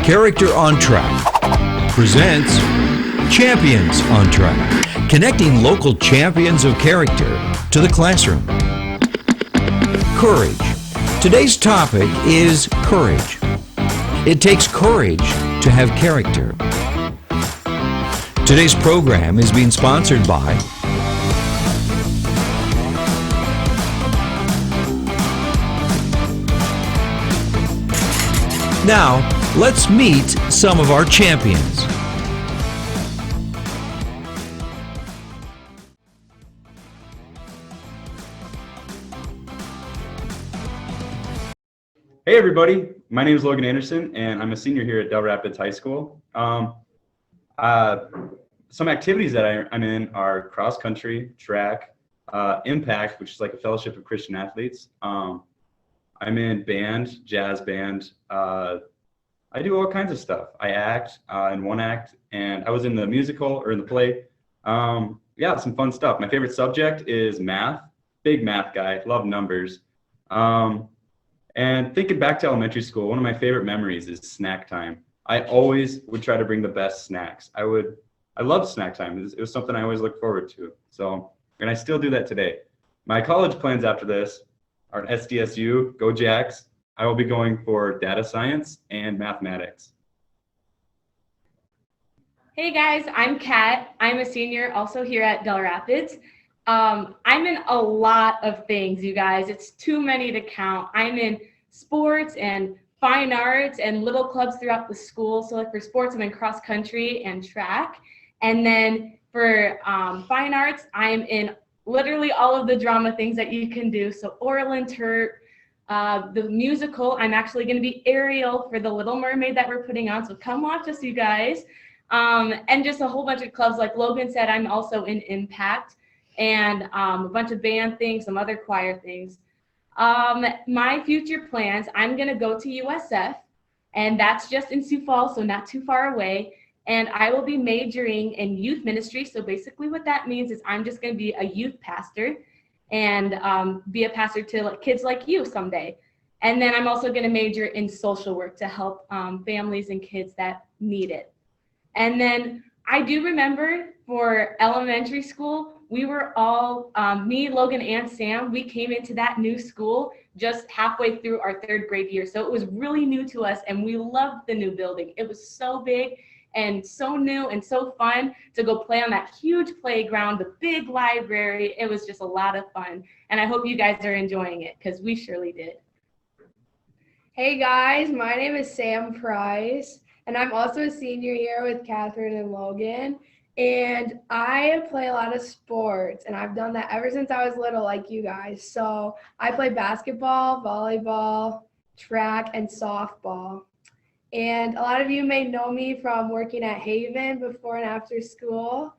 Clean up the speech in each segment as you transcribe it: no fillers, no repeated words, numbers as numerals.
Character on Track presents Champions on Track, connecting local champions of character to the classroom. Courage. Today's topic is courage. It takes courage to have character. Today's program is being sponsored by Now, let's meet some of our champions. Hey everybody, my name is Logan Anderson and I'm a senior here at Dell Rapids High School. Some activities that I'm in are cross country, track, Impact, which is like a fellowship of Christian athletes. I'm in band, jazz band. I do all kinds of stuff. I act in one act, and I was in the musical or in the play. Yeah, some fun stuff. My favorite subject is math. Big math guy, love numbers. And thinking back to elementary school, one of my favorite memories is snack time. I always would try to bring the best snacks. I loved snack time. It was something I always looked forward to. And I still do that today. My college plans after this are SDSU, go Jacks. I will be going for data science and mathematics. Hey guys, I'm Kat. I'm a senior also here at Dell Rapids. I'm in a lot of things, you guys. It's too many to count. I'm in sports and fine arts and little clubs throughout the school. So like for sports, I'm in cross country and track. And then for fine arts, I'm in literally all of the drama things that you can do. So oral and terp, the musical, I'm actually going to be Ariel for the Little Mermaid that we're putting on. So come watch us, you guys. And just a whole bunch of clubs. Like Logan said, I'm also in Impact and a bunch of band things, some other choir things. My future plans, I'm going to go to USF, and that's just in Sioux Falls, so not too far away. And I will be majoring in youth ministry. So basically what that means is I'm just going to be a youth pastor and be a pastor to like kids like you someday. And then I'm also going to major in social work to help families and kids that need it. And then I do remember for elementary school, we were all, me, Logan, and Sam, we came into that new school just halfway through our third grade year. So it was really new to us and we loved the new building. It was so big and so new and so fun to go play on that huge playground, the big library. It was just a lot of fun. And I hope you guys are enjoying it because we surely did. Hey guys, my name is Sam Price, and I'm also a senior here with Catherine and Logan. And I play a lot of sports, and I've done that ever since I was little, like you guys. So I play basketball, volleyball, track, and softball. And a lot of you may know me from working at Haven before and after school.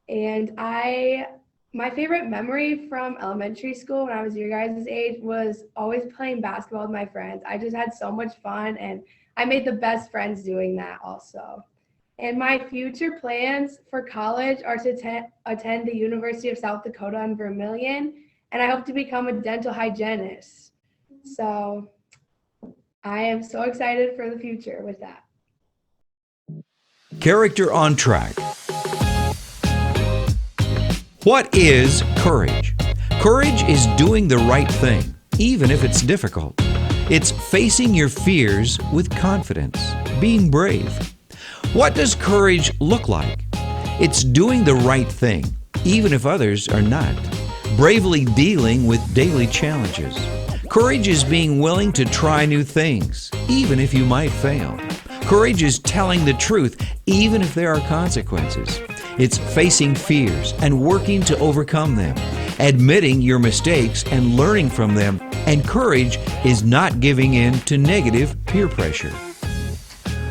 And my favorite memory from elementary school when I was your guys' age was always playing basketball with my friends. I just had so much fun, and I made the best friends doing that also. And my future plans for college are to attend the University of South Dakota in Vermillion, and I hope to become a dental hygienist. So I am so excited for the future with that. Character on Track. What is courage? Courage is doing the right thing, even if it's difficult. It's facing your fears with confidence, being brave. What does courage look like? It's doing the right thing, even if others are not. Bravely dealing with daily challenges. Courage is being willing to try new things, even if you might fail. Courage is telling the truth, even if there are consequences. It's facing fears and working to overcome them, admitting your mistakes and learning from them. And courage is not giving in to negative peer pressure.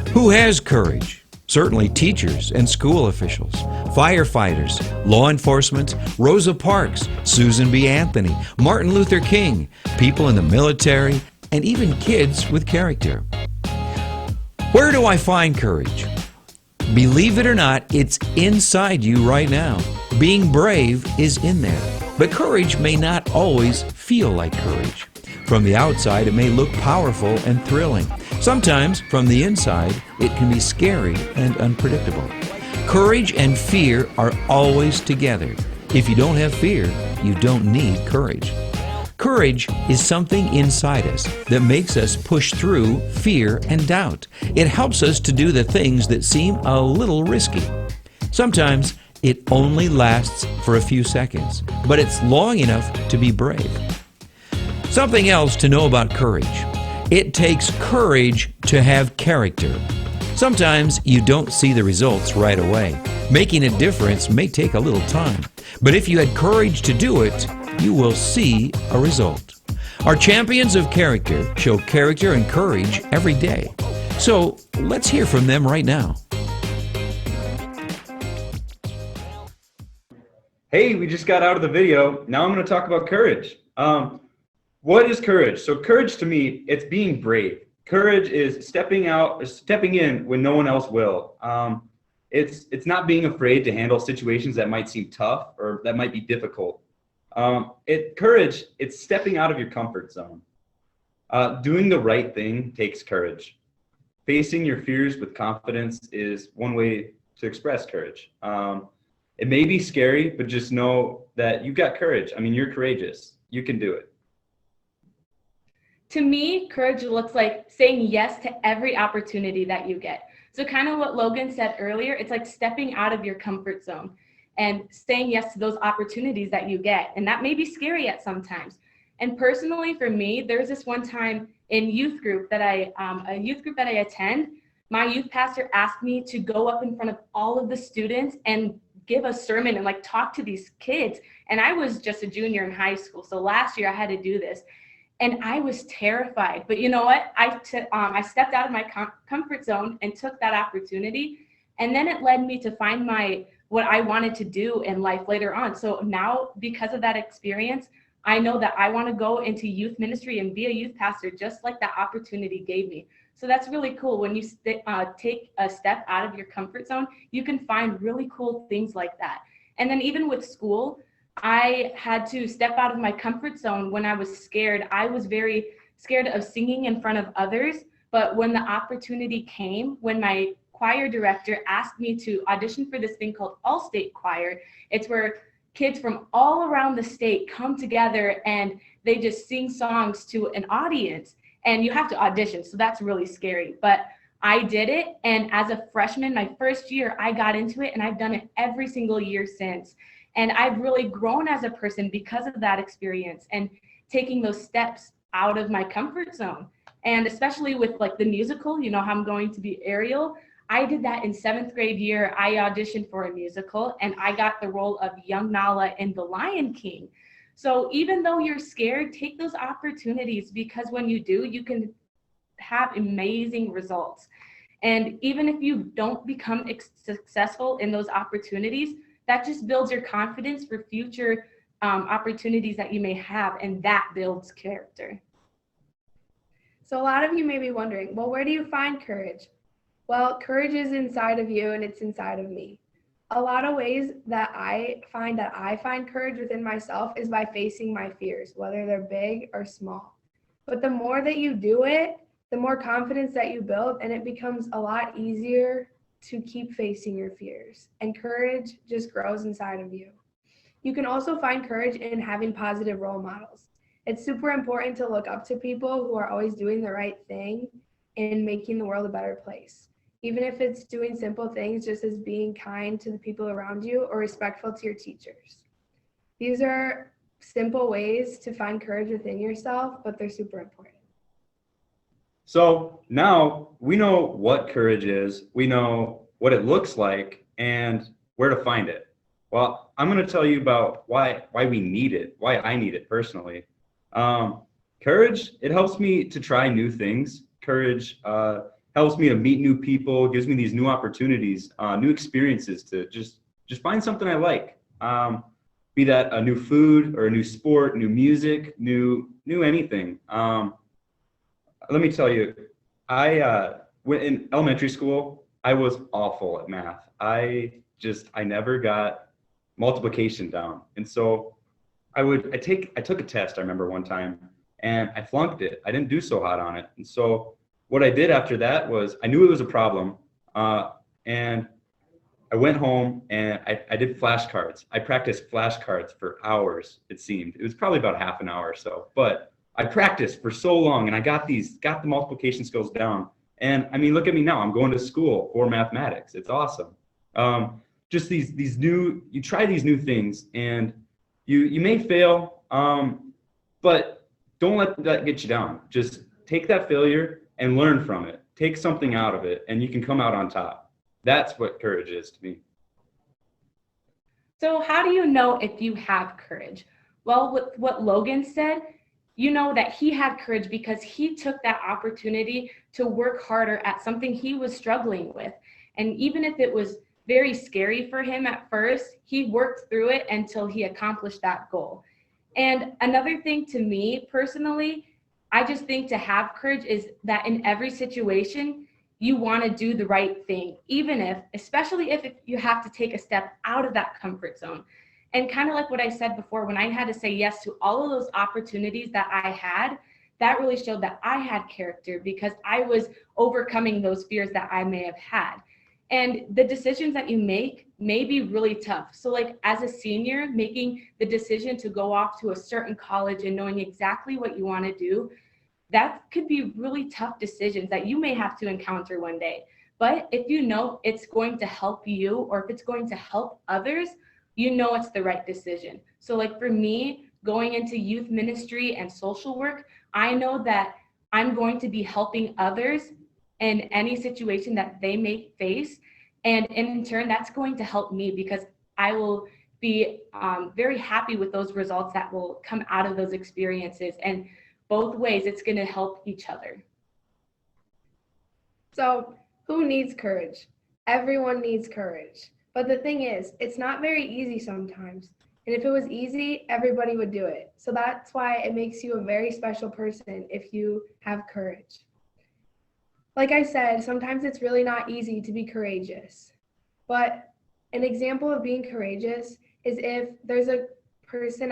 Who has courage? Certainly teachers and school officials, firefighters, law enforcement, Rosa Parks, Susan B. Anthony, Martin Luther King, people in the military, and even kids with character. Where do I find courage? Believe it or not, it's inside you right now. Being brave is in there, but courage may not always feel like courage. From the outside, it may look powerful and thrilling. Sometimes, from the inside, it can be scary and unpredictable. Courage and fear are always together. If you don't have fear, you don't need courage. Courage is something inside us that makes us push through fear and doubt. It helps us to do the things that seem a little risky. Sometimes it only lasts for a few seconds, but it's long enough to be brave. Something else to know about courage. It takes courage to have character. Sometimes you don't see the results right away. Making a difference may take a little time, but if you had courage to do it, you will see a result. Our champions of character show character and courage every day. So let's hear from them right now. Hey, we just got out of the video. Now I'm going to talk about courage. What is courage? So courage to me, it's being brave. Courage is stepping in when no one else will. It's not being afraid to handle situations that might seem tough or that might be difficult. Courage, it's stepping out of your comfort zone. Doing the right thing takes courage. Facing your fears with confidence is one way to express courage. It may be scary, but just know that you've got courage. I mean, you're courageous. You can do it. To me, courage looks like saying yes to every opportunity that you get. So kind of what Logan said earlier, it's like stepping out of your comfort zone and saying yes to those opportunities that you get. And that may be scary at sometimes. And personally for me, there's this one time in youth group that I attend, my youth pastor asked me to go up in front of all of the students and give a sermon and like talk to these kids. And I was just a junior in high school. So last year I had to do this. And I was terrified. But you know what? I stepped out of my comfort zone and took that opportunity. And then it led me to find what I wanted to do in life later on. So now, because of that experience, I know that I want to go into youth ministry and be a youth pastor, just like that opportunity gave me. So that's really cool. When you take a step out of your comfort zone, you can find really cool things like that. And then even with school, I had to step out of my comfort zone when I was scared. I was very scared of singing in front of others. But when the opportunity came, when my choir director asked me to audition for this thing called Allstate Choir, it's where kids from all around the state come together and they just sing songs to an audience. And you have to audition. So that's really scary. But I did it. And as a freshman, my first year, I got into it and I've done it every single year since. And I've really grown as a person because of that experience and taking those steps out of my comfort zone. And especially with like the musical, you know how I'm going to be Ariel. I did that in 7th grade year. I auditioned for a musical and I got the role of young Nala in The Lion King. So even though you're scared, take those opportunities because when you do, you can have amazing results. And even if you don't become successful in those opportunities, that just builds your confidence for future opportunities that you may have, and that builds character. So a lot of you may be wondering, well, where do you find courage? Well, courage is inside of you and it's inside of me. A lot of ways that I find courage within myself is by facing my fears, whether they're big or small. But the more that you do it, the more confidence that you build, and it becomes a lot easier to keep facing your fears, and courage just grows inside of you. You can also find courage in having positive role models. It's super important to look up to people who are always doing the right thing and making the world a better place. Even if it's doing simple things, just as being kind to the people around you or respectful to your teachers. These are simple ways to find courage within yourself, but they're super important. So now we know what courage is, we know what it looks like, and where to find it. Well, I'm going to tell you about why we need it, why I need it personally. Courage, it helps me to try new things. Courage helps me to meet new people, gives me these new opportunities, new experiences to just find something I like. Be that a new food or a new sport, new music, new anything. Let me tell you, in elementary school, I was awful at math. I never got multiplication down. And so I took a test, I remember one time, and I flunked it. I didn't do so hot on it. And so what I did after that was I knew it was a problem, and I went home and I did flashcards. I practiced flashcards for hours, it seemed. It was probably about half an hour or so, but I practiced for so long and I got the multiplication skills down. And I mean, look at me now. I'm going to school for mathematics. It's awesome. Just these new, you try these new things and you may fail, but don't let that get you down. Just take that failure and learn from it. Take something out of it and you can come out on top. That's what courage is to me. So how do you know if you have courage? Well, with what Logan said, you know that he had courage because he took that opportunity to work harder at something he was struggling with. And even if it was very scary for him at first, he worked through it until he accomplished that goal. And another thing to me personally, I just think to have courage is that in every situation, you want to do the right thing, especially if you have to take a step out of that comfort zone. And kind of like what I said before, when I had to say yes to all of those opportunities that I had, that really showed that I had character because I was overcoming those fears that I may have had. And the decisions that you make may be really tough. So like as a senior, making the decision to go off to a certain college and knowing exactly what you want to do, that could be really tough decisions that you may have to encounter one day. But if you know it's going to help you or if it's going to help others, you know it's the right decision. So like for me, going into youth ministry and social work, I know that I'm going to be helping others in any situation that they may face. And in turn, that's going to help me because I will be very happy with those results that will come out of those experiences. And both ways, it's going to help each other. So who needs courage? Everyone needs courage. But the thing is, it's not very easy sometimes. And if it was easy, everybody would do it. So that's why it makes you a very special person if you have courage. Like I said, sometimes it's really not easy to be courageous. But an example of being courageous is if there's a person,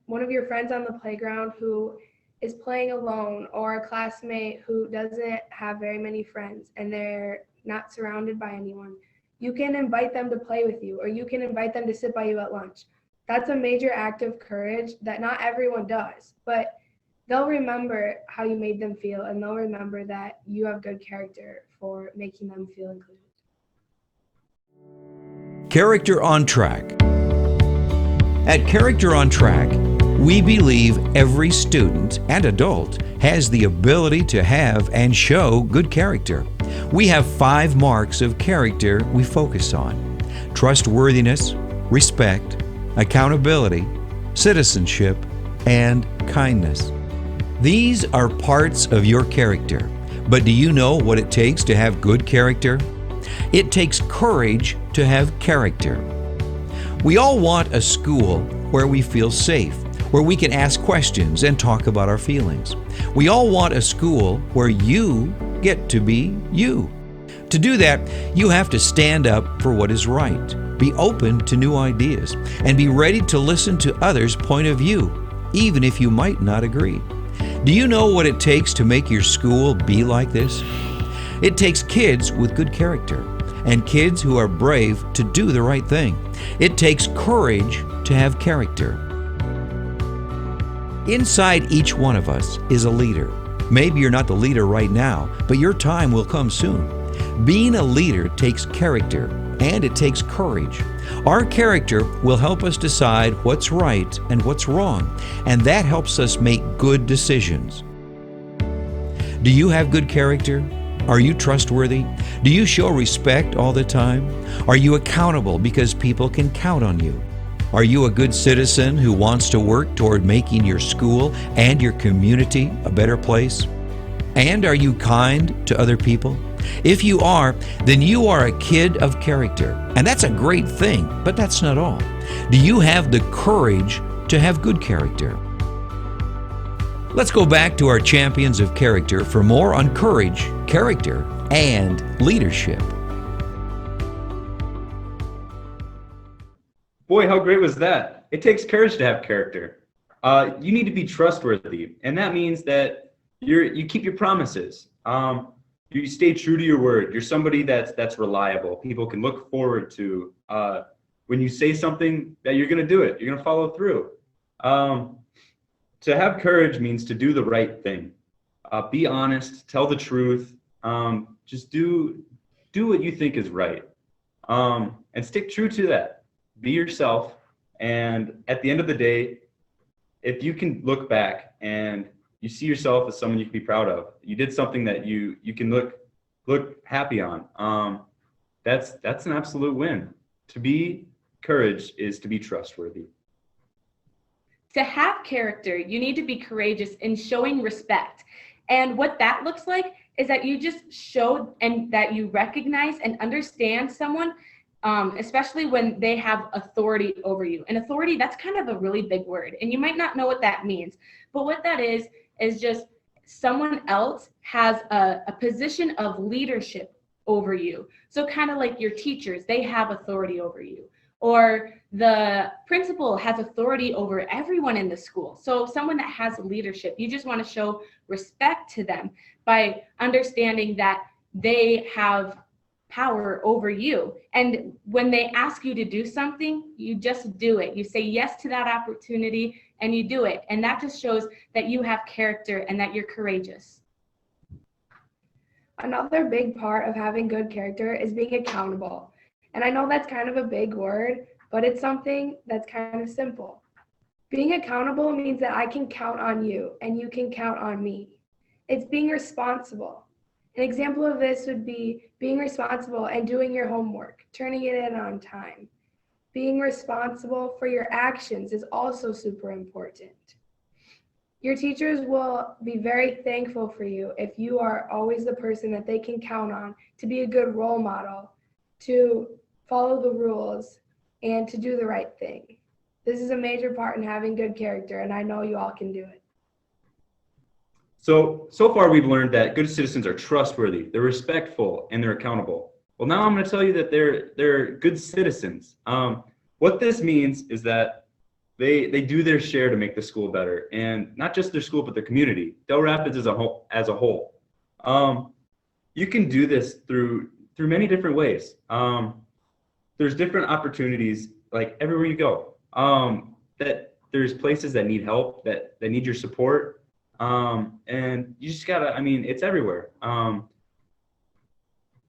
one of your friends on the playground who is playing alone, or a classmate who doesn't have very many friends and they're not surrounded by anyone. You can invite them to play with you, or you can invite them to sit by you at lunch. That's a major act of courage that not everyone does, but they'll remember how you made them feel, and they'll remember that you have good character for making them feel included. Character on Track. At Character on Track, we believe every student and adult has the ability to have and show good character. We have 5 marks of character we focus on: trustworthiness, respect, accountability, citizenship, and kindness. These are parts of your character, but do you know what it takes to have good character? It takes courage to have character. We all want a school where we feel safe, where we can ask questions and talk about our feelings. We all want a school where you get to be you. To do that, you have to stand up for what is right, be open to new ideas, and be ready to listen to others' point of view, even if you might not agree. Do you know what it takes to make your school be like this? It takes kids with good character and kids who are brave to do the right thing. It takes courage to have character. Inside each one of us is a leader. Maybe you're not the leader right now, but your time will come soon. Being a leader takes character, and it takes courage. Our character will help us decide what's right and what's wrong, and that helps us make good decisions. Do you have good character? Are you trustworthy? Do you show respect all the time? Are you accountable because people can count on you? Are you a good citizen who wants to work toward making your school and your community a better place? And are you kind to other people? If you are, then you are a kid of character. And that's a great thing, but that's not all. Do you have the courage to have good character? Let's go back to our champions of character for more on courage, character, and leadership. Boy, how great was that? It takes courage to have character. You need to be trustworthy, and that means that you keep your promises. You stay true to your word. You're somebody that's reliable. People can look forward to when you say something that you're going to do it. You're going to follow through. To have courage means to do the right thing. Be honest. Tell the truth. Just do what you think is right, and stick true to that. Be yourself. And at the end of the day, if you can look back and you see yourself as someone you can be proud of, you did something that you can look happy on. That's an absolute win. To be courage is to be trustworthy. To have character, you need to be courageous in showing respect. And what that looks like is that you just show and that you recognize and understand someone, especially when they have authority over you. And authority, that's kind of a really big word. And you might not know what that means. But what that is just someone else has a position of leadership over you. So kind of like your teachers, they have authority over you. Or the principal has authority over everyone in the school. So someone that has leadership, you just want to show respect to them by understanding that they have power over you. And when they ask you to do something, you just do it. You say yes to that opportunity and you do it. And that just shows that you have character and that you're courageous. Another big part of having good character is being accountable. And I know that's kind of a big word, but it's something that's kind of simple. Being accountable means that I can count on you and you can count on me. It's being responsible. An example of this would be being responsible and doing your homework, turning it in on time. Being responsible for your actions is also super important. Your teachers will be very thankful for you if you are always the person that they can count on to be a good role model, to follow the rules, and to do the right thing. This is a major part in having good character, and I know you all can do it. So far we've learned that good citizens are trustworthy, they're respectful, and they're accountable. Well, now I'm going to tell you that they're good citizens. What this means is that they do their share to make the school better, and not just their school, but their community. Dell Rapids as a whole. You can do this through many different ways. There's different opportunities, like everywhere you go. That there's places that need help, that need your support. And you just gotta, it's everywhere.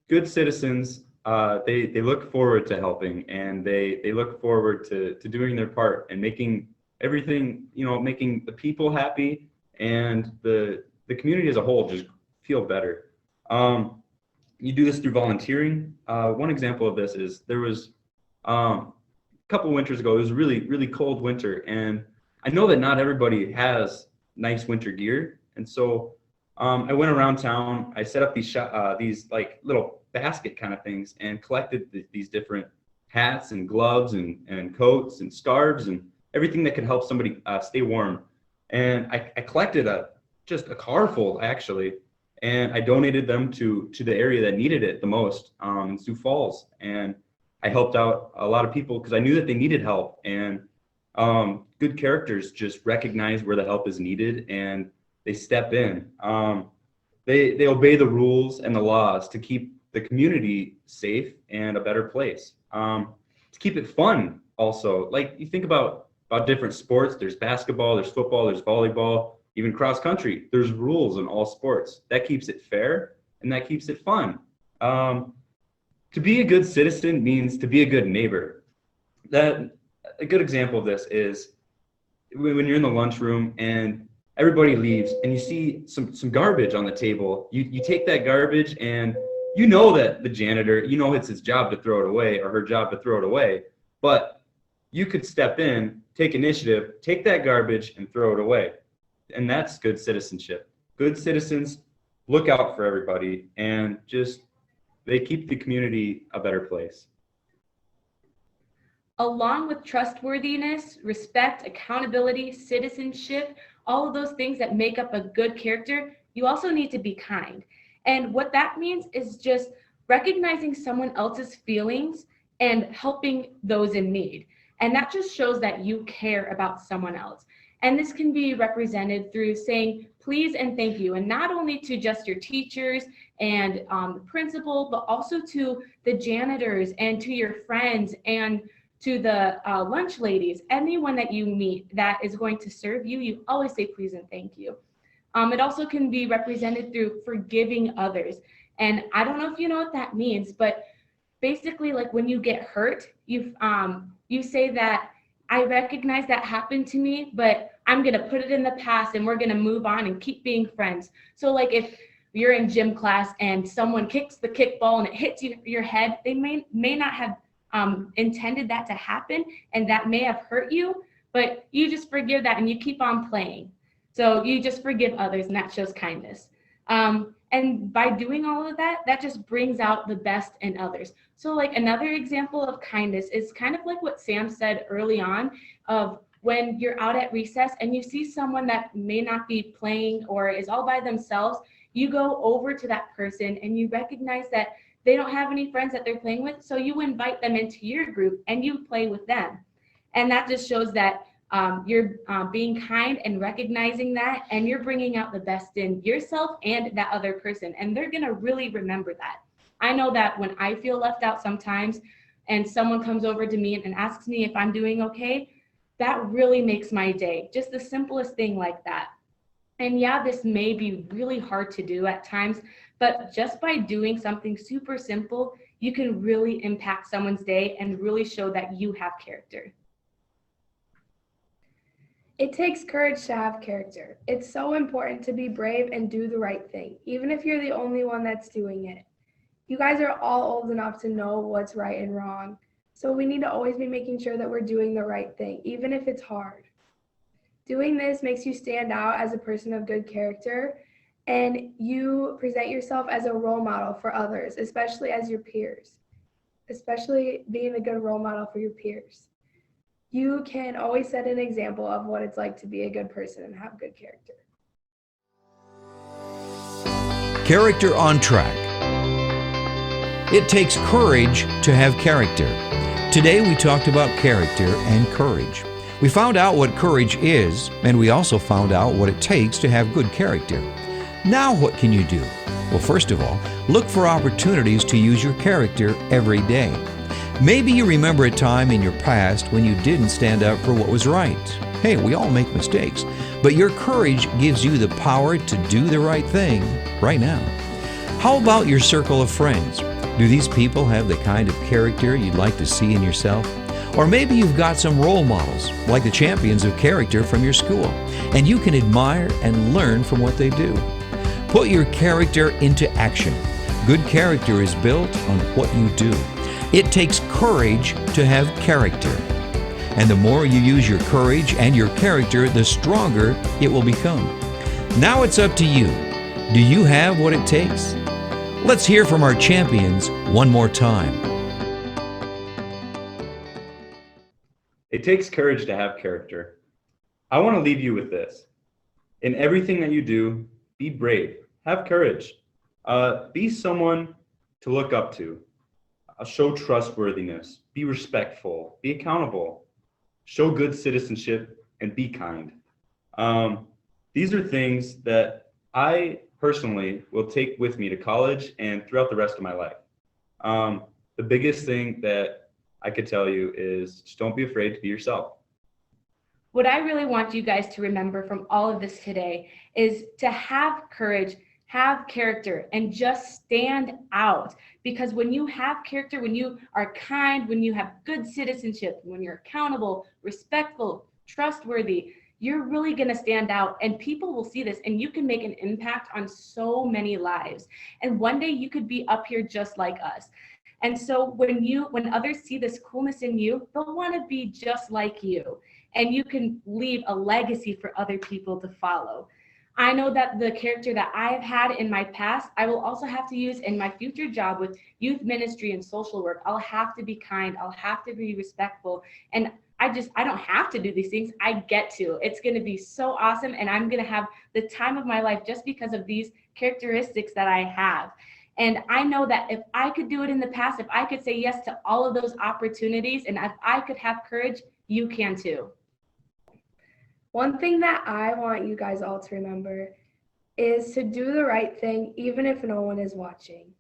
Good citizens, they look forward to helping, and they look forward to doing their part and making everything, making the people happy and the community as a whole just feel better. You do this through volunteering. One example of this is there was a couple winters ago, it was a really, really cold winter, and I know that not everybody has nice winter gear, and so I went around town. I set up these like little basket kind of things and collected these different hats and gloves and coats and scarves and everything that could help somebody stay warm. And I collected just a car full, actually, and I donated them to the area that needed it the most, in Sioux Falls. And I helped out a lot of people because I knew that they needed help. And good characters just recognize where the help is needed and they step in. They obey the rules and the laws to keep the community safe and a better place. To keep it fun also. Like, you think about different sports. There's basketball, there's football, there's volleyball, even cross country. There's rules in all sports. That keeps it fair and that keeps it fun. To be a good citizen means to be a good neighbor. A good example of this is when you're in the lunchroom and everybody leaves and you see some garbage on the table. You take that garbage, and you know that the janitor, it's his job to throw it away or her job to throw it away, but you could step in, take initiative, take that garbage and throw it away. And that's good citizenship. Good citizens look out for everybody and they keep the community a better place. Along with trustworthiness, respect, accountability, citizenship, all of those things that make up a good character, you also need to be kind. And what that means is just recognizing someone else's feelings and helping those in need. And that just shows that you care about someone else. And this can be represented through saying please and thank you, and not only to just your teachers and the principal, but also to the janitors and to your friends and to the lunch ladies. Anyone that you meet that is going to serve you, you always say please and thank you. It also can be represented through forgiving others. And I don't know if you know what that means, but basically, like when you get hurt, you say that I recognize that happened to me, but I'm gonna put it in the past and we're gonna move on and keep being friends. So like if you're in gym class and someone kicks the kickball and it hits your head, they may not have intended that to happen, and that may have hurt you, but you just forgive that and you keep on playing. So you just forgive others, and that shows kindness. And by doing all of that, that just brings out the best in others. So like another example of kindness is kind of like what Sam said early on, of when you're out at recess and you see someone that may not be playing or is all by themselves, you go over to that person and you recognize that they don't have any friends that they're playing with. So you invite them into your group and you play with them. And that just shows that you're being kind and recognizing that, and you're bringing out the best in yourself and that other person, and they're gonna really remember that. I know that when I feel left out sometimes and someone comes over to me and asks me if I'm doing okay, that really makes my day. Just the simplest thing like that. And yeah, this may be really hard to do at times, but just by doing something super simple, you can really impact someone's day and really show that you have character. It takes courage to have character. It's so important to be brave and do the right thing, even if you're the only one that's doing it. You guys are all old enough to know what's right and wrong, so we need to always be making sure that we're doing the right thing, even if it's hard. Doing this makes you stand out as a person of good character, and you present yourself as a role model for others, especially as your peers, especially being a good role model for your peers. You can always set an example of what it's like to be a good person and have good character. Character on track. It takes courage to have character. Today we talked about character and courage. We found out what courage is, and we also found out what it takes to have good character. Now what can you do? Well, first of all, look for opportunities to use your character every day. Maybe you remember a time in your past when you didn't stand up for what was right. Hey, we all make mistakes, but your courage gives you the power to do the right thing right now. How about your circle of friends? Do these people have the kind of character you'd like to see in yourself? Or maybe you've got some role models, like the champions of character from your school, and you can admire and learn from what they do. Put your character into action. Good character is built on what you do. It takes courage to have character. And the more you use your courage and your character, the stronger it will become. Now it's up to you. Do you have what it takes? Let's hear from our champions one more time. It takes courage to have character. I want to leave you with this. In everything that you do, be brave. Have courage. Be someone to look up to. Show trustworthiness, be respectful, be accountable, show good citizenship, and be kind. These are things that I personally will take with me to college and throughout the rest of my life. The biggest thing that I could tell you is just don't be afraid to be yourself. What I really want you guys to remember from all of this today is to have courage, have character, and just stand out. Because when you have character, when you are kind, when you have good citizenship, when you're accountable, respectful, trustworthy, you're really going to stand out, and people will see this, and you can make an impact on so many lives. And one day you could be up here just like us. And so when others see this coolness in you, they'll want to be just like you, and you can leave a legacy for other people to follow. I know that the character that I've had in my past, I will also have to use in my future job with youth ministry and social work. I'll have to be kind. I'll have to be respectful. And I don't have to do these things. I get to. It's going to be so awesome. And I'm going to have the time of my life just because of these characteristics that I have. And I know that if I could do it in the past, if I could say yes to all of those opportunities, and if I could have courage, you can too. One thing that I want you guys all to remember is to do the right thing even if no one is watching.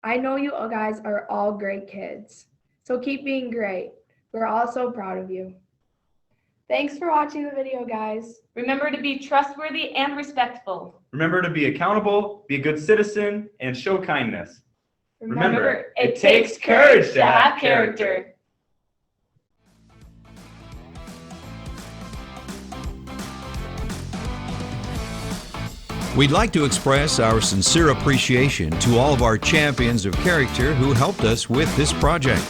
I know you all guys are all great kids, so keep being great. We're all so proud of you. Thanks for watching the video, guys. Remember to be trustworthy and respectful. Remember to be accountable, be a good citizen, and show kindness. Remember, it takes courage to have character. We'd like to express our sincere appreciation to all of our champions of character who helped us with this project.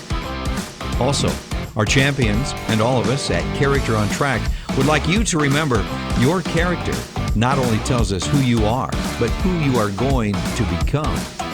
Also, our champions and all of us at Character on Track would like you to remember your character not only tells us who you are, but who you are going to become.